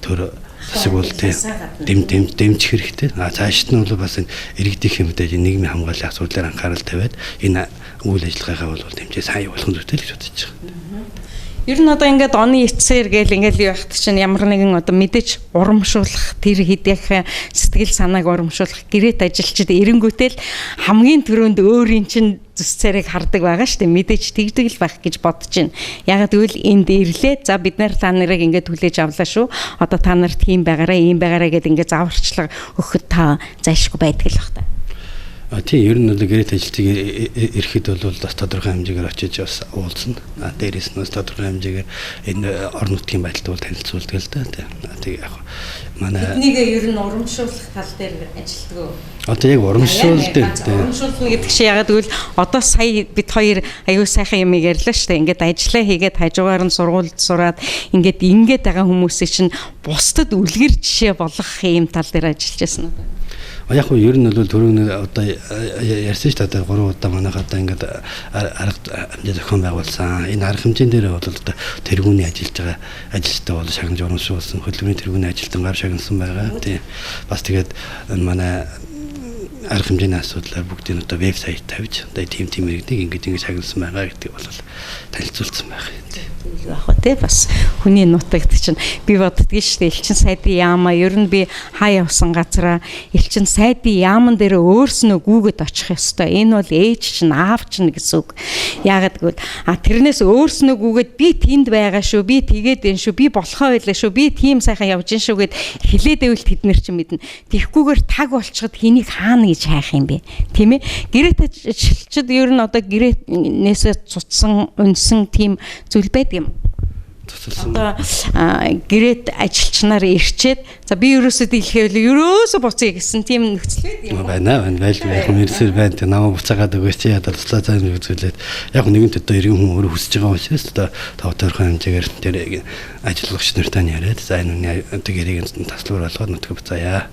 төр засаг бол дэмжих хэрэгтэй. Цаашд нь бол бас иргэдийн хэмжээ нийгмийн хамгааллын асуудлаар анхаарал тавиад энэ үйл ажиллагаагаа бол дэмжиж сайн явуулах зүйтэй л гэж бодож байгаа. Ер нь одоо ингээд оны эцсээр гээл ингээл юу яхад чинь ямар нэгэн одоо мэдээж урамшуулах тэр хэдийнх сэтгэл санааг урамшуулах гэрээт ажилчид эренгүүтэл хамгийн түрүүнд өөрийн чинь зүс царайг хардаг байгаа шүү дээ. Мэдээж тэгдэг л байх гэж бодож байна. Ягаад гэвэл энд ирлээ. За бид нар та нарыг ингээд хүлээж авлаа шүү. Одоо та нарт ийм байгаараа гэдээ ингээд заварчлага өгөхөд та зайшгүй байдаг л бах та. Тийм ер нь бол гэрээт ажилтныг ирэхэд бол бас тодорхой хэмжээгээр очиж бас уулзна. Дээрээс нь бас тодорхой хэмжээгээр энэ орон нутгийн байдалтай бол танилцуулдаг л да. Тэг яг манай энийг ер нь урамшуулах тал дээр ажилтдаг уу? Одоо яг урамшуулдаг. Урамшуулна гэдэг чинь ягаад гэвэл одоо сая бид хоёр аюу сайхан юм ярьлаа шүү дээ. Ингээд ажиллаа хийгээд хажуугаар нь сургуульд сураад ингээд байгаа хүмүүсийг чинь бусдад үлгэр жишээ болох юм тал дээр ажиллаж байсан уу? Яг нь ер нь бол түрүүн одоо ярьсан шүү дээ 3 удаа манайх одоо ингээд арга хэмжээ зохион байгуулсан. Энэ арга хэмжээнд дээр бол одоо тэргүүний ажиллаж байгаа ажилчтай бол шагнаж урамшуулсан. Хөдөлмөрийн тэргүүний ажилтан гар шагнасан байгаа. Тийм. Бас тэгээд манай арга хэмжээний асуудлаар бүгдийг одоо вебсайт тавьж одоо тийм иргэдийг ингэж шагнасан байгаа гэдэг бол танилцуулсан байгаа юм. Яах вэ бас хүний нутагт чинь би боддгийг шүү дээ элчин сайдын яамаа ер нь би хаа явсан газараа элчин сайдын яаман дээр өөрснөө гүгэд очих ёстой. Энэ бол ээж чинь аав чинь гэсэн үг. Яагаад гэвэл тэрнээс өөрснөө гүгэд би тэнд байгаа шүү, би тэгээд энэ шүү, би болохоо байлаа шүү, би тийм сайхан явж ин шүү гэд хэлээд байвал тэд нар чинь мэднэ. Тэгхгүйгээр таг болчиход хэнийг хаана гэж хайх юм бэ? Тийм ээ. Гэрээт ажилчид ер нь одоо гэрээнээсээ цуцсан, унсан тийм зүйл байдаг юм. Одоо гэрээт ажилчнаар ирчээд за би ерөөсөө дийлхэвэл ерөөсөө буцъя гэсэн тийм нөхцөл байдаг юм байна. Байлгүй яг мэрсэр байна. Намаа буцаагаад өгөөч яа туслаа цаана үзүүлээд яг нэгэнт одоо иргэн хүн өөрөө хүсэж байгаа учраас одоо тавтархан хэмжээгээр тэр ажиллагч нартай яриад за энэ үнэ гэрийг таслуур болгоод нутаг буцаая.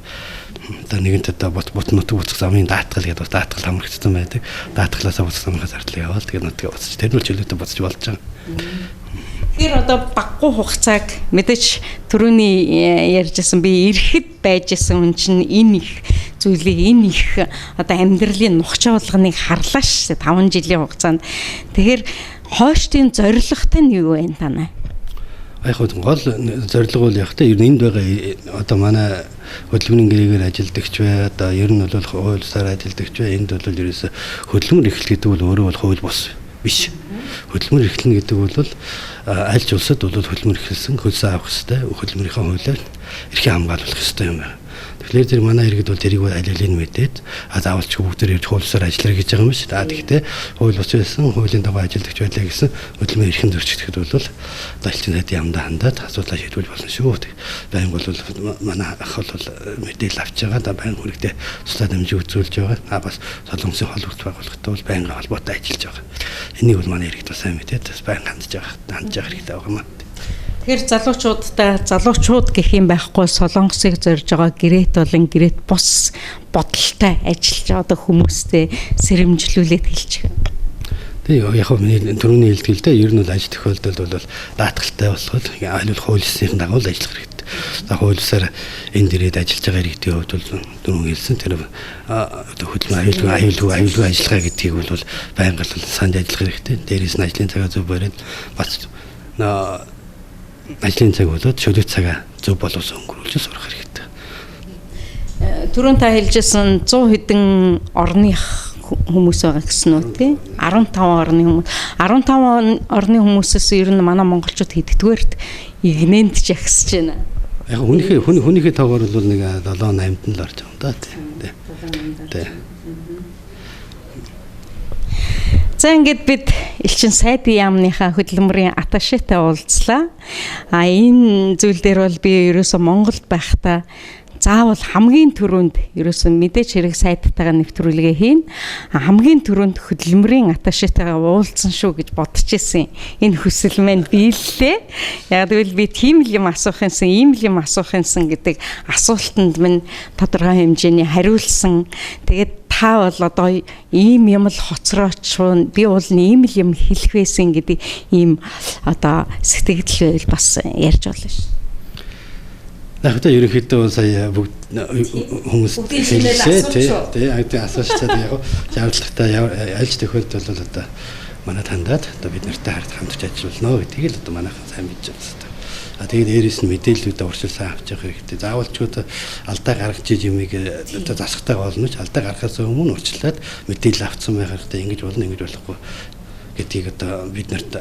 Одоо нэгэнт одоо бут нутаг буцах замын даатгал гэдэг даатгал хамрагдсан байдаг. Даатгалаасаа буцах замынхаа зардлыг яваад тэгээд нутаг буцаж тэр нь чөлөөтэй буцаж болж байгаа. Тэр одоо баггүй хугацааг мэдээж түрүүний ярьжсэн би ирэхэд байжсэн хүн чинь энэ их зүйлийг энэ их одоо амьдралын нухчаа болгоныг харлаа ш 5 жилийн хугацаанд. Тэгэхээр хойштын зорилготой нь юу вэ танаа? Яг гол зорилго бол яг та ер нь энд байгаа одоо манай хөдөлмөрийн гэрээгээр ажилдагч бай одоо ер нь бол хуулиусаар ажилдагч бай энд бол ерөөсө хөдөлмөр эрхлэл гэдэг бол өөрөө бол хууль бус биш. Хөдөлмөр эрхлэнэ гэдэг бол аль ч улсад бол хөдөлмөр эрхэлсэн хөлсөө авах хэрэгтэй хөдөлмөрийнхөө хуулиар эрхээ хамгаалуулах хэрэгтэй юм байна. Тэгэхээр тэр манай иргэд бол тэрийг аль алийг мэдээд заавалч бүгдээр ирж хуулиусаар ажиллах гэж байгаа юм шүү. Тэгэхдээ хууль бус байсан хуулийн дагуу ажилдагч байлаа гэсэн хөдөлмөр эрхэн зөрчигдөхэд бол далчин сайдын яамдаа хандаад асуудлаа шийдвэл болно шүү. Баян бол манай ах бол мэдээлэл авч байгаа да баян хүрэгтэй туслаад хэмжээ үзүүлж байгаа. Бас солонгосын холбогд байгууллагатай бол баян холбоотой ажиллаж байгаа. Энийг бол манай иргэд бас сайн мэдээд бас баян хандж байгаа хэрэгтэй байгаа юм. Тэгэхээр залуучууд гэх юм байхгүй солонгосыг зорж байгаа гэрээт болон гэрээт бус бодолтой ажиллаж байгаа хүмүүстэй сэрэмжлүүлээд хэлж байгаа. Тэгээ яг миний түрүүний хэлдгэлтэй ер нь бол ажил тохиолдолд бол даатгалтай болоход аль бол хуулийн дагуу ажиллах хэрэгтэй. За хуулиусаар энд ирээд ажиллаж байгаа иргэдийн хувьд бол түрүүн хэлсэн тэр хөдөлмөр аюулгүй ажиллагаа гэдгийг бол байнга санд ажиллах хэрэгтэй. Дээрээс нь ажлын цагаа зөв бариад бас ажлын цаг болоод шүлэг цагаа зөв боловсон өнгөрүүлж сурах хэрэгтэй. Түрүүн та хэлжсэн 100 хэдэн орных хүмүүс байгаа гэсэн үү тий? 15 орны хүмүүс. 15 орны хүмүүсээс ер нь манай монголчууд хэддүгээрт игнэнд ч ягсаж байна. Яг хүнийхээ тоогоор бол нэг 7-8-д л орж байгаа юм да тий. За ингээд бид Элчин сайдын яамныхаа хөдөлмөрийн атташетай уулзлаа. Энэ зүйл дээр бол би ерөөсөө Монголд байхдаа заавал хамгийн түрүүнд ерөөсөн мэдээж хэрэг сайдтайгаа нэвтрүүлгээ хийн. Хамгийн түрүүнд хөдөлмөрийн атташетайгаа уулзсан шүү гэж бодож ирсэн. Энэ хүсэл маань биеллээ. Яг тэгвэл би тийм л юм асуух юмсан, ийм л юм асуух юмсан гэдэг асуултанд минь тодорхой хэмжээний хариулсан. Тэгээд та бол одоо ийм юм л хоцрооч би бол ийм л юм хэлэх байсан гэдэг ийм одоо сэтгэл байл бас ярьж болно шүү. Яг та ерөнхийдөө сая бүгд хүмүүс хэлсэн тий асуучаад яг жавдлагатай альж төхөөлт бол одоо манай тандаад одоо бид нартай хамтарч ажиллана гэдгийг л одоо манайхан сайн мэдж байна. Тэгээд дээрээс нь мэдээллүүдээ урьдчилсан авч явах хэрэгтэй. Заавалчгүй алдаа гаргаж юмыг одоо засахтайгаа болно ч алдаа гаргахаас өмнө урьдчилаад мэдээлэл авцсан байх хэрэгтэй. Ингэж болно, ингэж болохгүй гэдгийг одоо бид нарт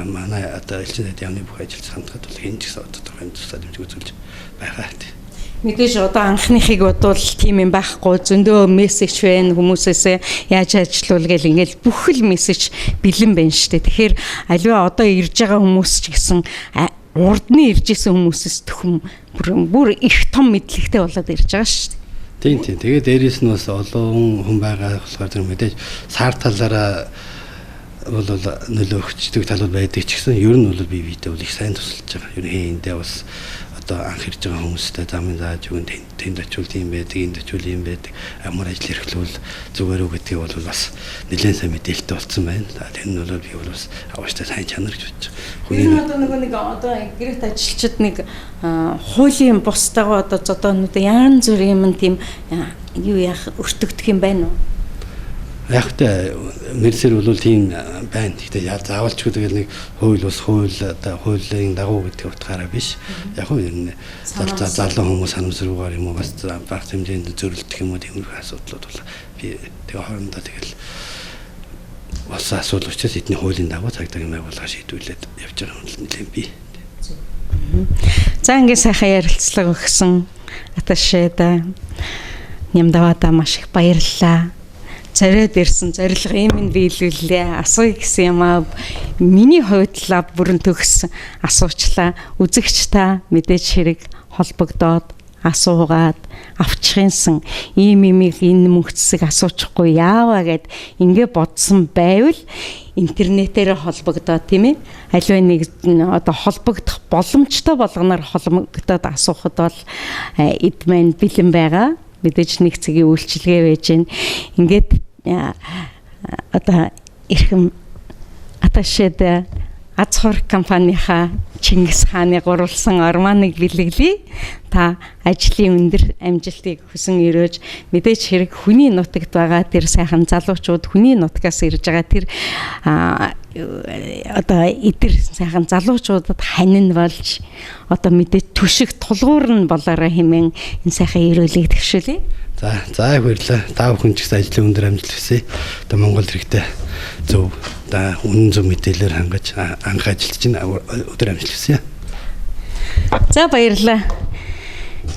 манай одоо элчин сайдын яамны бүх ажилч хамтдаа бол хэн ч гэсэн одоо тодорхой хэмжээний дэмжиг үзүүлж байгаа тийм. Мэдээж одоо анхныхыг бодвол тийм юм байхгүй зөндөө мессеж байна хүмүүсээс яаж ажиллавал гэл ингээл бүх л мессеж бэлэн байна шүү дээ. Тэгэхээр аливаа одоо ирж байгаа хүмүүс ч гэсэн урдны ирж исэн хүмүүсээс төхөм бүр их том мэдлэгтэй болоод ирж байгаа шүү дээ. Тийм. Тэгээд дээрээс нь бас олон хүн байгаа болохоор тэр мэдээж сар талаараа бол нөлөөлөгчдөг талууд байдаг ч гэсэн ер нь бол би видео бол их сайн тусалж байгаа. Ер нь эндээ бас одоо анх ирж байгаа хүмүүстэй замын зааж өгөн тэнд очивол тийм байдаг, энд очивол юм байдаг. Амар ажил эрхлүүл зүгээр үү гэдгийг бол бас нэлээд сайн мэдээлэлтэй болсон байна. Тэр нь бол би бол бас авааштай сайн чанар гэж бодож байгаа. Хүний одоо нэг одоо гэрээт ажилчид нэг хуулийн бустайгаа одоо зодоонууд янз бүрийн юм тийм юу яах өртөгдөх юм байна уу? Яг тэ мэрсэр бол тийм байна. Гэхдээ заавалчгүй тэгэл нэг хууль бас хуулийн дагуу гэдэг утгаараа биш. Яг нь ер нь залуу хүмүүс санамсруугаар юм уу бас баг хэмжээнд зөрөлдөх юм уу тиймэрхүү асуудлууд бол би тэгээ хоорондоо тэгэл бас асуудал учраас эдний хуулийн дагуу цагдаа юм байгуулга шийдвүлээд явж байгаа юм нэлээд би. За ингээд сайхан ярилцлага өгсөн аташеда Нямдавада маш их баярлалаа. Царайд ирсэн зорилго юм биелүүллээ. Асууя гэсэн юм аа. Миний хувьд л бүрэн төгс асуучлаа. Үзэгч та мэдээж хэрэг холбогдоод асуугаад авчихынсан ийм энэ мөнгөцсөг асуучихгүй яаваа гэд ингээ бодсон байвал интернетээр холбогдоод тийм ээ аливаа нэг одоо холбогдох боломжтой болгоноор холбогдоод асуухад бол эд маань бэлэн байгаа. Мэдээж нэг цагийн үйлчилгээ байж гэн ингээд одоо эрхэм аташеда Азхор компанийнхаа Чингис хааны гурвалсан орманыг бэлэглэе. Та ажлын өндөр амжилтыг хүсэн өрөөж мэдээж хэрэг хүний нутагт байгаа тэр сайхан залуучууд хүний нутгаас ирж байгаа тэр одоо эдгээр сайхан залуучуудад ханин болж одоо мэдээж түшиг тулгуур нь болоорой хэмээн энэ сайхан өрөөлийг төвшүүлье. За баярлалаа. Та бүхэн ч гэсэн ажлын өндөр амжилт хүсье. Одоо Монгол хэрэгтэй зөв үнэн зөв мэдээлэлээр хангаж анх ажилтж өдөр амжилт хүсье. За баярлалаа.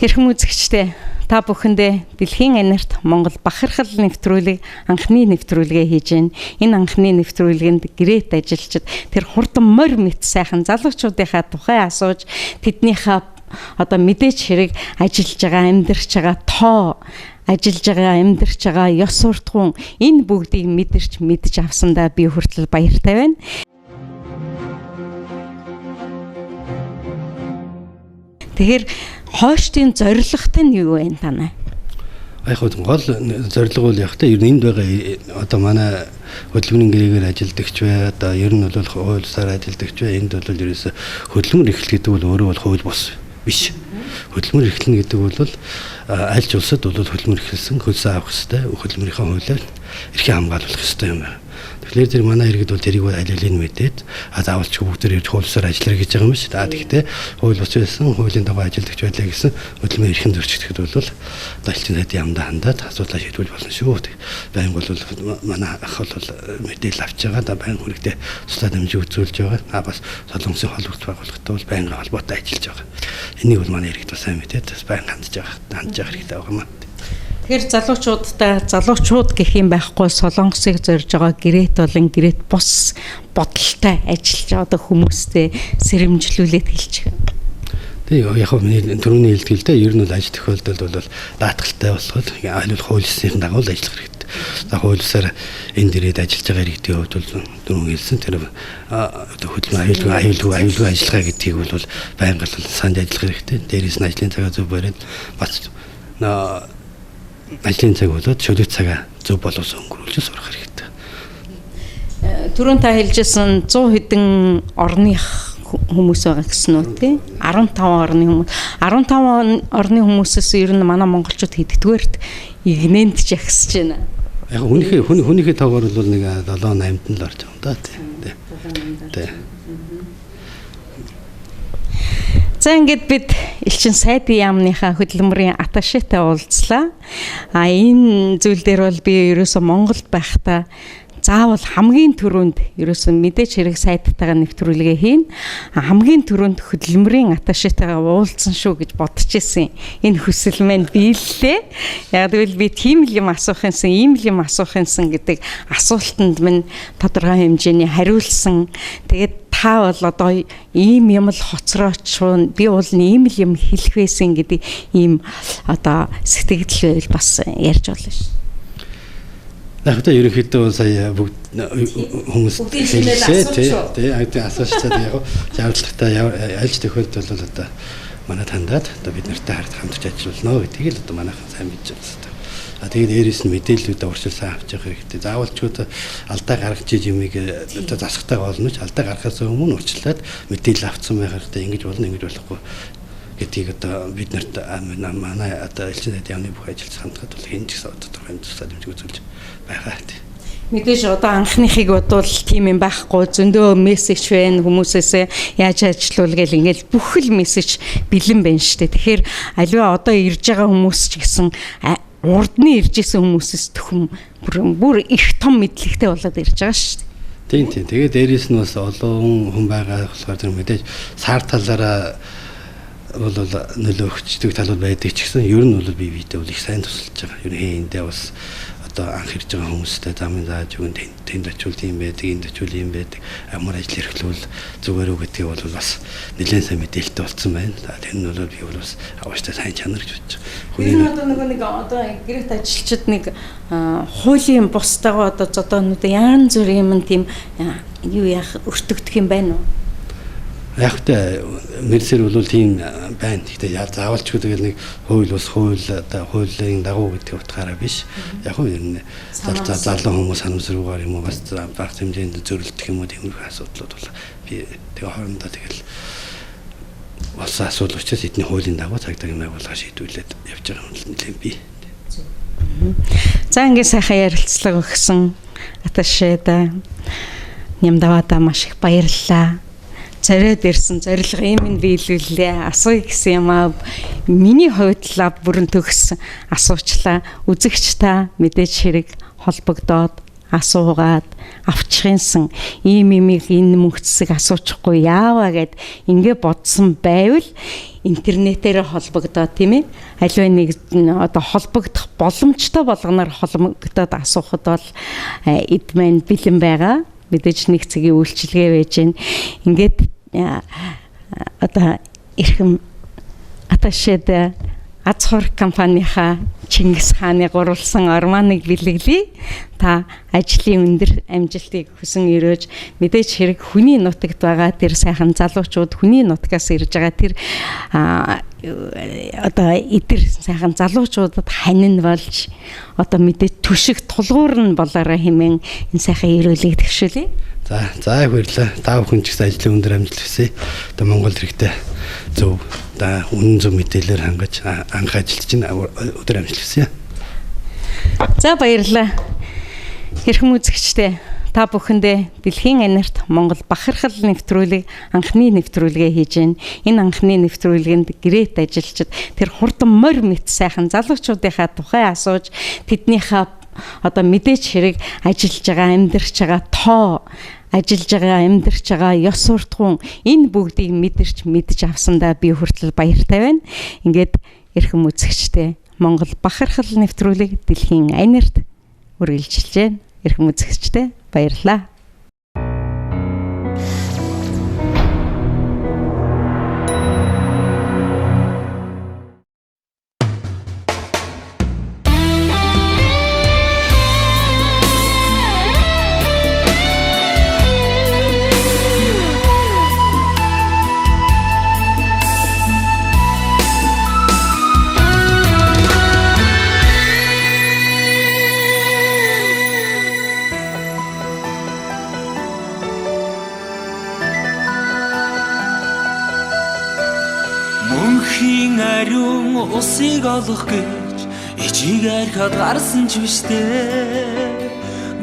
Хэрхэн үзэгчтэй та бүхэндээ Дэлхийн анирт Монгол бахархал нэвтрүүлэг анхны нэвтрүүлгээ хийж байна. Энэ анхны нэвтрүүлгэнд гэрээт ажилчид тэр хурдан морь мэт сайхан залуучуудынхаа тухай асууж тэднийхээ одоо мэдээж хэрэг ажиллаж байгаа амьдарч байгаа тоо ажиллаж байгаа амьдарч байгаа ёс суртахуун энэ бүгдийг мэдж авсандаа би хүртэл баяртай байна. Тэгэхээр хойштын зорилготой нь юу вэ танай? Яг гол зорилго бол яг та ер нь энд байгаа одоо манай хөдөлмөрийн гэрээгээр ажилдагч бай одоо ер нь бол хуулиусаар ажилдагч бай энд бол ерөөсө хөдөлмөр эрхлэл гэдэг бол өөрөө бол хууль бус биш. Хөдөлмөр эрхлэнэ гэдэг бол аль ч улсад бол хөдөлмөр эрхэлсэн хөлсөө авах хэрэгтэй хөдөлмөрийнхөө хуулиар эрхээ хамгаалуулах хэрэгтэй юм байна. Тэгэхээр зэрэг манай иргэд бол тэрийг аль алийг мэдээд заавалч бүгдээр ирж хуулиусаар ажиллах гэж байгаа юм шүү. Тэгэхдээ хууль бус байсан, хуулийн дагуу ажиллаж байлаа гэсэн хөдөлмөрийн эрхэм зөрчигдөхэд бол одоо элчин сайдын яамдаа хандаад асуудлаа шийдвэрлэх болно шүү. Баян бол манай ах бол мэдээлэл авч байгаа. Да баян хүрэгтэй туслах дамжиг үзүүлж байгаа. Бас солонгосын холбогд байгууллагатай бол баян холбоотой ажиллаж байгаа. Энийг бол манай иргэд бас сайн мэдээд бас баян хандж байгаа хэрэгтэй байгаа юм. Тэгэхээр залуучууд гэх юм байхгүй солонгосыг зорж байгаа гэрээт болон гэрээт бус бодолтой ажиллаж одоо хүмүүстэй сэрэмжлүүлээд хэлчих. Тэгээ яг миний түрүүний хэлдэг л дээ ер нь бол ажил тохиолдолд бол даатгалтай болоход аль хуулийн дагуу ажиллах хэрэгтэй. За хуулиусаар энэ дээрээд ажиллаж байгаа иргэдийн хувьд бол түрүүн хэлсэн тэр одоо хөдөлмөр аюулгүй ажиллагаа гэдгийг бол байнга л санд ажиллах хэрэгтэй. Дээрээс нь ажлын цагаа зөв бариад бас ажлын цаг болоод шөлөт цагаа зөв боловсон өнгөрүүлж сурах хэрэгтэй. Түрүүн та хэлжсэн 100 хэдэн орных хүмүүс байгаа гэсэн үү тий? 15 орны хүмүүс. 15 орны хүмүүсээс ер нь манай монголчууд хэддүгээрт игнэнд жагсаж байна. Яг хүнийхээ тоогоор бол нэг 7-8-д л орж байгаа юм да тий. За ингээд бид элчин сайдын яамныхаа хөдөлмөрийн аташитай уулзлаа. Энэ зүйл дээр бол би ерөөсөө Монголд байхдаа заавал хамгийн түрүүнд ерөөсөө мэдээж хэрэг сайдтайгаа нэвтрүүлгээ хийн. Хамгийн түрүүнд хөдөлмөрийн аташитайгаа уулзсан шүү гэж бодож ирсэн. Энэ хүсэл маань биеллээ. Яг тэгвэл би тийм л юм асуух юмсан, ийм л юм асуух юмсан гэдэг асуултанд минь тодорхой хэмжээний хариулсан. Тэгээд та бол одоо ийм юм л хоцрооч би бол ийм л юм хэлэх байсан гэдэг ийм одоо сэтгэл байвал бас ярьж болно шүү. Яг та ерөнхийдөө сая бүгд хүмүүс хэлсэн тий асуучаад яг шаардлагатай альж тохиолдол бол одоо манад хандаад одоо бид нартай хамтарч ажиллана гэдгийг л одоо манайхан сайн мэдж байгаа. Тэгээд дээрээс нь мэдээллүүдээ урьдчилсан авч явах хэрэгтэй. Заавалчгүй алдаа гаргаж иж юмыг одоо засахтай болно ч алдаа гаргахаас өмнө урьдчилаад мэдээлэл авцсан байх хэрэгтэй. Ингэж болно, ингэж болохгүй гэдгийг одоо бид нарт манай одоо элчин сайдын яамны бүх ажилч хандгаад бол хэн ч гэсэн тодорхой хэмжээнд дэмжиж үзүүлж байгаа. Мэдээж одоо анхныхыг бодвол тийм юм байхгүй зөндөө мессеж байна хүмүүсээс яаж ажиллавал гэл ингээл бүх л мессеж бэлэн байна шүү дээ. Тэгэхээр аливаа одоо ирж байгаа хүмүүс ч гэсэн урд нь ирж исэн хүмүүсээс төхөм бүр их том мэдлэгтэй болоод ирж байгаа шүү дээ. Тийм. Тэгээд дээрээс нь бас олон хүн байгаа болохоор мэдээж сар талаараа бол нөлөөгчдөг талууд байдаг ч гэсэн ер нь бол биедээ бол их сайн тусалж байгаа. Ер нь эндээ бас одоо анх ирж байгаа хүмүүстэй замын зааж өгөн тэнд очивол тийм байдаг, энд очивол юм байдаг. Амар ажил эрхлүүл зүгээр үү гэдгийг бол бас нэлээд сайн мэдээлэлтэй болсон байна. Тэр нь бол би бол бас авааштай сайн чанар гэж бодож байгаа. Энэ одоо нэг одоо гэрээт ажилчид нэг хуулийн бусдаа одоо зодоонууд янз бүрийн юм тийм юу яах өртөгдөх юм байна уу? Яг тэ мэрсэр бол тийм байна. Гэхдээ заавалчгүй тэгэл нэг хууль бас хуулийн дагуу гэдэг утгаараа биш. Яг нь ер нь залуу хүмүүс санамсруугаар юм уу бас баг хэмжээнд зөрөлдөх юм уу тиймэрхүү асуудлууд бол би тэгээ хоорондоо тэгэл бас асуудал учраас эдний хуулийн дагуу цагдаагийн байгууллага шийдвэрлээд явж байгаа юм л би. За ингээд сайхан ярилцлага өгсөн аташеда Нямдавада маш их баярлалаа. Царайд ирсэн зорилго юм биелүүллээ. Асууя гэсэн юм аа. Миний хувьд л бүрэн төгс асуучлаа. Үзэгч та мэдээж хэрэг холбогдоод асуугаад авчихынсан ийм имийг энэ мөнгөцсөг асуучихгүй яаваа гэд ингээ бодсон байвал интернетээр холбогдоод тийм ээ аливаа нэг одоо холбогдох боломжтой болгоноор холбогдоод асуухад бол эд маань бэлэн байгаа. Мэдээж нэг цагийн үйлчилгээ байж гэн. Ингээд одоо эрхэм аташеда Ацхор компанийхаа Чингис хааны гурвалсан орманыг бэлэглэе. Та ажлын өндөр амжилтыг хүсэн өрөөж мэдээж хэрэг хүний нутагт байгаа тэр сайхан залуучууд хүний нутгаас ирж байгаа тэр одоо эдэр сайхан залуучуудад ханин болж одоо мэдээ түшиг тулгуур нь болоорой хэмээн энэ сайхан өрөөлийг төвшүүлье. За баярлалаа. Та бүхэн ч гэсэн ажлын өндөр амжилт хүсье. Одоо Монгол хэрэгтэй зөв үнэн зөв мэдээлэлээр хангаж анх ажилтж өндөр амжилт хүсье. За баярлалаа. Хэрхэн үзэгчтэй та бүхэндээ дэлхийн анирт Монгол бахархал нэвтрүүлэг анхны нэвтрүүлгээ хийж байна. Энэ анхны нэвтрүүлгэнд гэрээт ажилчид тэр хурдан морь мэт сайхан залуучуудынхаа тухай асууж тэднийхээ одоо мэдээч хэрэг ажиллаж байгаа, амьдарч байгаа тоо, ажиллаж байгаа, амьдарч байгаа ёс суртахуун энэ бүгдийг мэдж авсандаа би хүртэл баяртай байна. Ингээд эрхэм үзэгчтэй Монгол бахархал нэвтрүүлэг дэлхийн анирт үргэлжилж байна. Эрхэм үзэгчтэй баярлалаа. Мөнхийн ариун усыг олох гэж ичигээр хад гарсан ч биштэй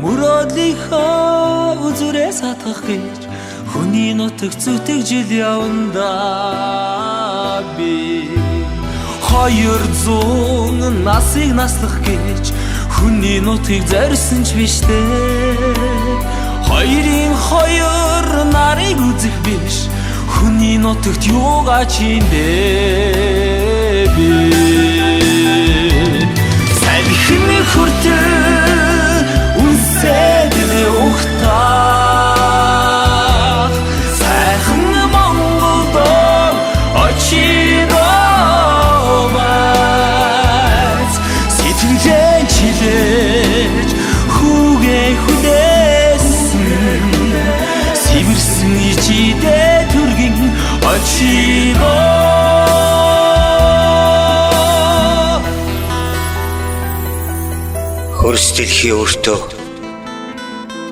мөрөөдлийнхөө үзүрээ сатгах гэж хүний нутаг зүтгэж явандаа би 200 насыг наслах гэж хүний нутгийг зорьсон ч биштэй 2 нарыг үзэх биш хүний нутагт юугаа чиндээ би салхин хүртэл үнсэдний ухтаа сайхан Монголд очидоо бац сэтгэлээ чилээж хүүгээ хүлээсэн сивэрсэн ичидээ Хөрс дэлхий өөртөө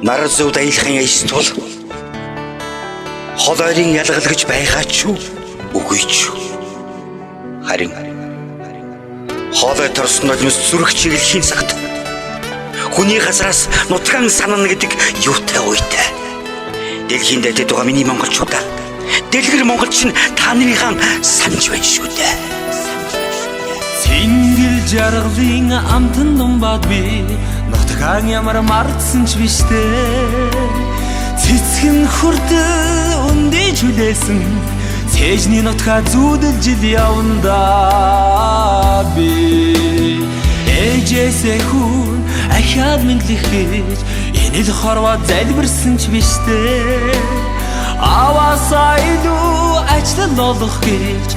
нар зүуд аялахын яйс тул хол ойрын ялгалгаж байгаа ч үгүй ч харин хоолой торсон нулимс зүрх чиглэхийн цагт хүний хасраас нутгаан санана гэдэг юутай үйтэй дэлхийн дэдэд байгаа миний монголчуудаа дэлгэр монголч нь та нарынхаа санаж байна шүү дээ. Цэнгэл жаргалын амтан думбад би нутгаан ямар мартсан ч биштэй цэцгэн хүртэл өндөө хүлээсэн цэжний нутгаа зүудэлж явандаа би ээжээсээ хүн ахаад мэдлэх гэж энэ л хорвоо залбирсан ч биштэй аваасаа илүү ажлал олох гэж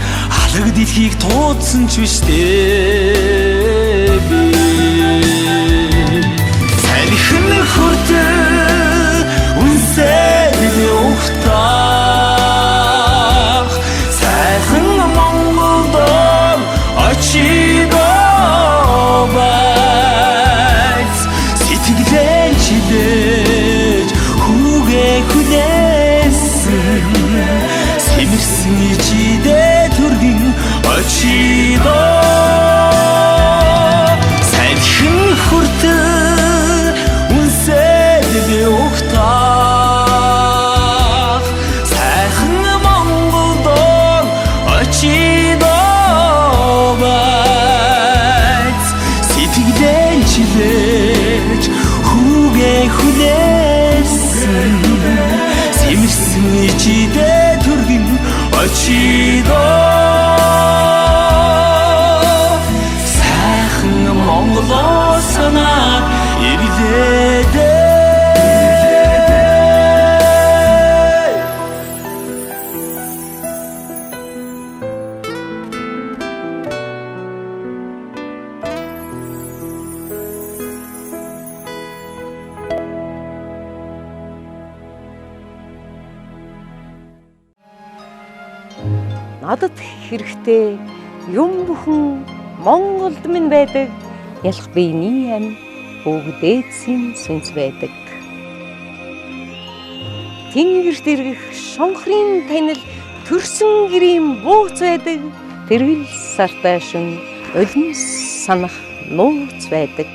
алаг дэлхийг туудсан ч биштэй би салхин хүртэл үнсэдний ухтаа сайхан Монголд очидоо бац сэтгэлээ чилээж хүүгээ хүлээсэн сэмэрсэн ичидээ түргэн очидоо салхин хүртэл үнсэдний ухтаа сайхан Монголд очидоо бац сэтгэлээ чилээж хүүгээ хүлээсэн сэмэрсэн ичидээ түргэн очидоо сайхан Монголоо санаа ирлээдээ надад хэрэгтэй юм бүхэн Монголд минь байдаг. Ялах биений ам бүгдээдсийн сүнс байдаг. Тэнгэрт иргэх шонхрын танил төрсөн гэрийн бууц байдаг. Тэрвэл сартай шүн өлмс санах нууц байдаг.